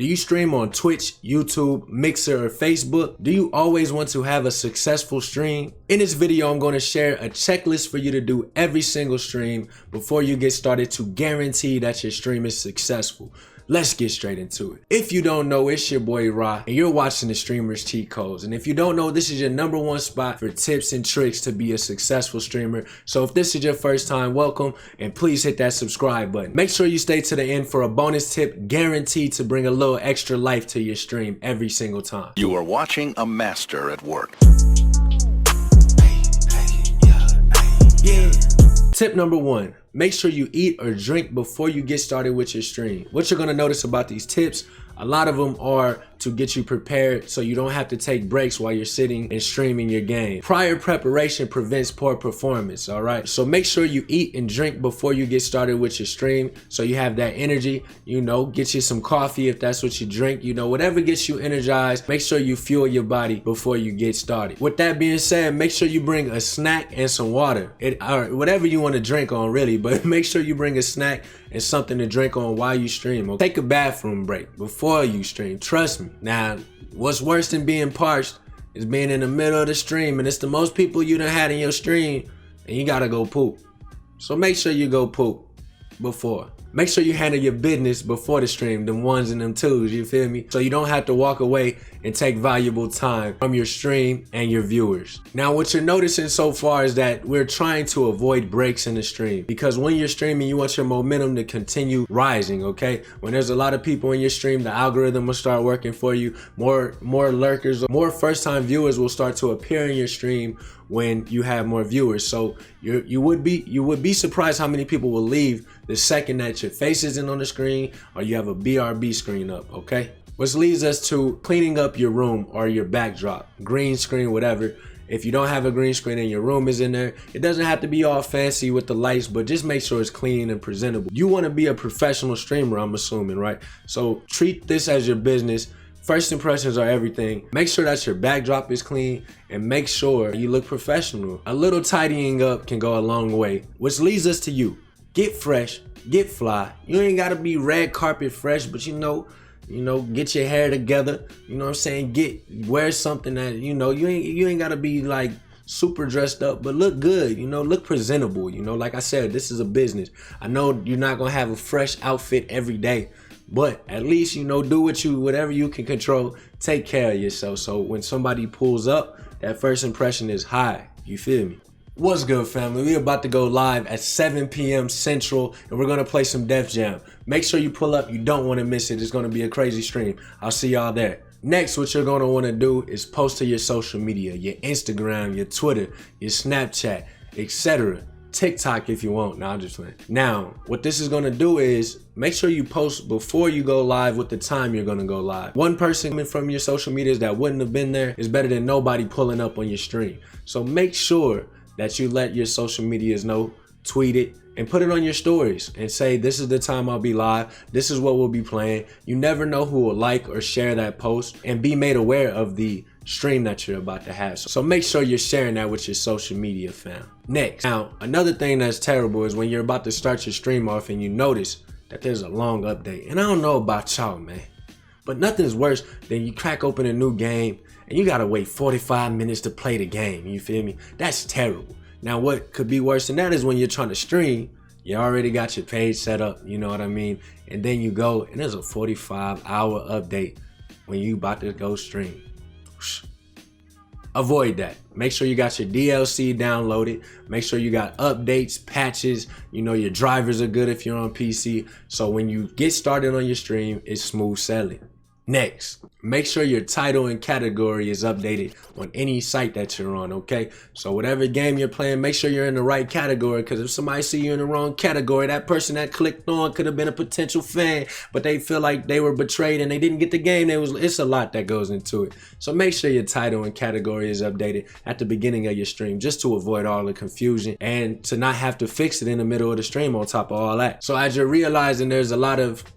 Do you stream on Twitch, YouTube, Mixer, or Facebook? Do you always want to have a successful stream? In this video, I'm going to share a checklist for you to do every single stream before you get started to guarantee that your stream is successful. Let's get straight into it. If you don't know, it's your boy Ra, and you're watching the Streamers Cheat Codes. And if you don't know, this is your #1 spot for tips and tricks to be a successful streamer. So if this is your first time, welcome, and please hit that subscribe button. Make sure you stay to the end for a bonus tip guaranteed to bring a little extra life to your stream every single time. You are watching a master at work. Yeah. Tip #1, make sure you eat or drink before you get started with your stream. What you're gonna notice about these tips, a lot of them are to get you prepared so you don't have to take breaks while you're sitting and streaming your game. Prior preparation prevents poor performance, all right? So make sure you eat and drink before you get started with your stream so you have that energy. You know, get you some coffee if that's what you drink. You know, whatever gets you energized, make sure you fuel your body before you get started. With that being said, make sure you bring a snack and some water. Or whatever you want to drink on really, but make sure you bring a snack and something to drink on while you stream. Okay? Take a bathroom break before you stream, trust me. Now, what's worse than being parched is being in the middle of the stream and it's the most people you done had in your stream and you gotta go poop. So make sure you go poop before. Make sure you handle your business before the stream, them ones and them twos, you feel me? So you don't have to walk away and take valuable time from your stream and your viewers. Now, what you're noticing so far is that we're trying to avoid breaks in the stream because when you're streaming, you want your momentum to continue rising, okay? When there's a lot of people in your stream, the algorithm will start working for you. More lurkers, more first-time viewers will start to appear in your stream when you have more viewers. So you would be surprised how many people will leave the second that your face isn't on the screen or you have a BRB screen up, okay? Which leads us to cleaning up your room or your backdrop, green screen, whatever. If you don't have a green screen and your room is in there, it doesn't have to be all fancy with the lights, but just make sure it's clean and presentable. You want to be a professional streamer, I'm assuming, right? So treat this as your business. First impressions are everything. Make sure that your backdrop is clean and make sure you look professional. A little tidying up can go a long way, which leads us to you. Get fresh, get fly. You ain't gotta be red carpet fresh, but you know, get your hair together. You know what I'm saying? Wear something that, you ain't gotta be like super dressed up, but look good, look presentable. Like I said, this is a business. I know you're not gonna have a fresh outfit every day, but at least, do whatever you can control. Take care of yourself. So when somebody pulls up, that first impression is high. You feel me? What's good, family? We're about to go live at 7 p.m. Central, and we're gonna play some Def Jam. Make sure you pull up. You don't want to miss it. It's gonna be a crazy stream. I'll see y'all there. Next, what you're gonna want to do is post to your social media, your Instagram, your Twitter, your Snapchat, etc. TikTok if you want. Nah, I'm just playing. Now, what this is gonna do is make sure you post before you go live with the time you're gonna go live. One person from your social medias that wouldn't have been there is better than nobody pulling up on your stream. So make sure that you let your social medias know, tweet it, and put it on your stories and say, this is the time I'll be live. This is what we'll be playing. You never know who will like or share that post and be made aware of the stream that you're about to have. So make sure you're sharing that with your social media fam. Next, now, another thing that's terrible is when you're about to start your stream off and you notice that there's a long update. And I don't know about y'all, man, but nothing's worse than you crack open a new game and you gotta wait 45 minutes to play the game, you feel me? That's terrible. Now, what could be worse than that is when you're trying to stream, you already got your page set up, you know what I mean? And then you go and there's a 45-hour update when you about to go stream. Avoid that. Make sure you got your DLC downloaded. Make sure you got updates, patches. Your drivers are good if you're on PC. So when you get started on your stream, it's smooth sailing. Next, make sure your title and category is updated on any site that you're on, okay? So whatever game you're playing, make sure you're in the right category, because if somebody see you in the wrong category, that person that clicked on could have been a potential fan, but they feel like they were betrayed and they didn't get the game. It's a lot that goes into it. So make sure your title and category is updated at the beginning of your stream, just to avoid all the confusion and to not have to fix it in the middle of the stream on top of all that. So as you're realizing,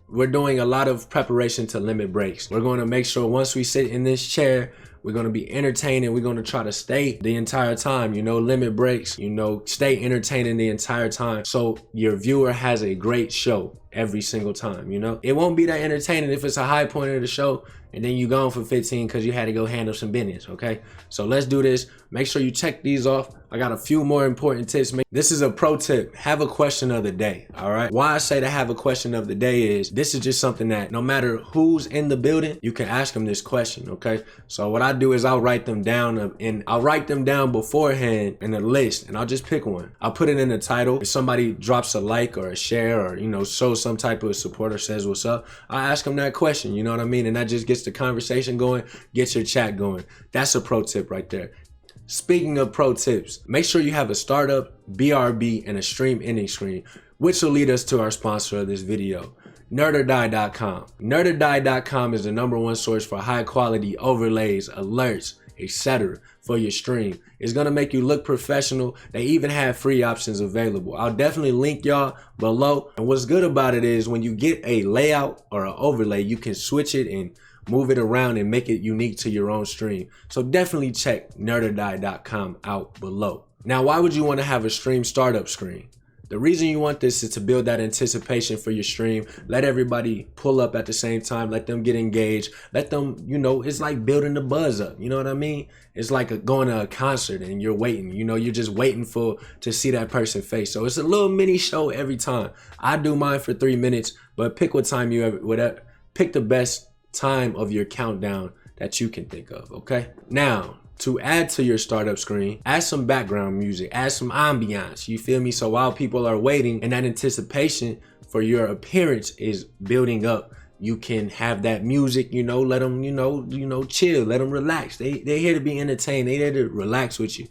we're doing a lot of preparation to limit breaks. We're going to make sure once we sit in this chair, We're gonna be entertaining. We're gonna try to stay the entire time, limit breaks, stay entertaining the entire time. So your viewer has a great show every single time, It won't be that entertaining if it's a high point of the show and then you gone for 15 because you had to go handle some business, okay? So let's do this. Make sure you check these off. I got a few more important tips. This is a pro tip. Have a question of the day, all right? Why I say to have a question of the day is this is just something that no matter who's in the building, you can ask them this question, okay? So what I do is I'll write them down and I'll write them down beforehand in a list and I'll just pick one. I'll put it in the title. If somebody drops a like or a share or, shows some type of support or says what's up, I ask them that question, you know what I mean? And that just gets the conversation going, gets your chat going. That's a pro tip right there. Speaking of pro tips, make sure you have a startup, BRB, and a stream ending screen, which will lead us to our sponsor of this video, nerdordie.com. Nerdordie.com is the #1 source for high quality overlays, alerts, etc. for your stream. It's gonna make you look professional. They even have free options available. I'll definitely link y'all below. And what's good about it is when you get a layout or an overlay, you can switch it and move it around and make it unique to your own stream. So definitely check nerdordie.com out below. Now, why would you want to have a stream startup screen? The reason you want this is to build that anticipation for your stream. Let everybody pull up at the same time. Let them get engaged. Let them, it's like building the buzz up. You know what I mean? It's like going to a concert and you're waiting. You're just waiting to see that person's face. So it's a little mini show every time. I do mine for 3 minutes, but pick what time pick the best time of your countdown that you can think of, okay? Now, to add to your startup screen, add some background music, add some ambiance, you feel me? So while people are waiting and that anticipation for your appearance is building up, you can have that music, let them, chill, let them relax. They're here to be entertained. They're here to relax with you,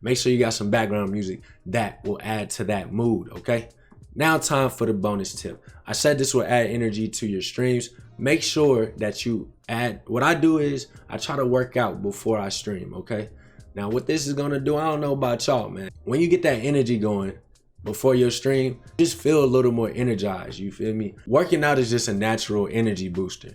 Make sure you got some background music that will add to that mood, okay? Now time for the bonus tip. I said this will add energy to your streams. Make sure that you add, what I do is I try to work out before I stream, okay? Now what this is gonna do, I don't know about y'all, man. When you get that energy going before your stream, just feel a little more energized, you feel me? Working out is just a natural energy booster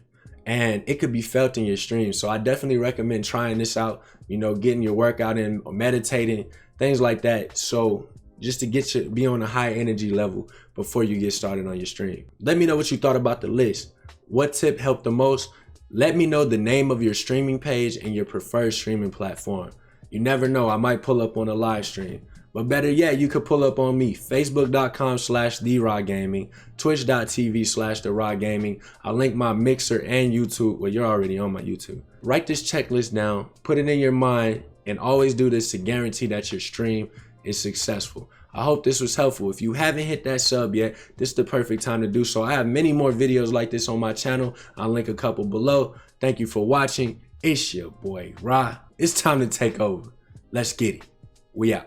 and it could be felt in your stream. So I definitely recommend trying this out, getting your workout in, or meditating, things like that. So just to be on a high energy level before you get started on your stream. Let me know what you thought about the list. What tip helped the most? Let me know the name of your streaming page and your preferred streaming platform. You never know, I might pull up on a live stream. But better yet, you could pull up on me, facebook.com/TheRawGaming, twitch.tv/TheRawGaming. I'll link my Mixer and YouTube. Well, you're already on my YouTube. Write this checklist down, put it in your mind, and always do this to guarantee that your stream is successful. I hope this was helpful. If you haven't hit that sub yet, this is the perfect time to do so. I have many more videos like this on my channel. I'll link a couple below. Thank you for watching. It's your boy, Ra. It's time to take over. Let's get it. We out.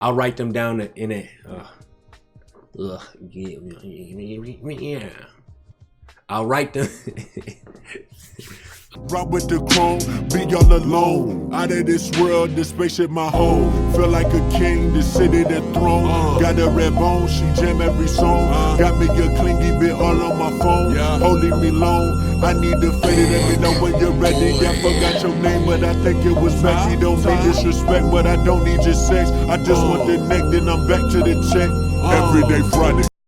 I'll write them down in a, I'll write them. Rock with the chrome, be all alone. Out of this world, this spaceship my home. Feel like a king, the city, the throne. Got a red bone, she jam every song. Got me a clingy bit all on my phone. Holding me long, I need to fade it. Let me know when you're ready. I forgot your name, but I think it was Becky. Don't need disrespect, but I don't need your sex. I just want the neck, then I'm back to the check. Every day Friday.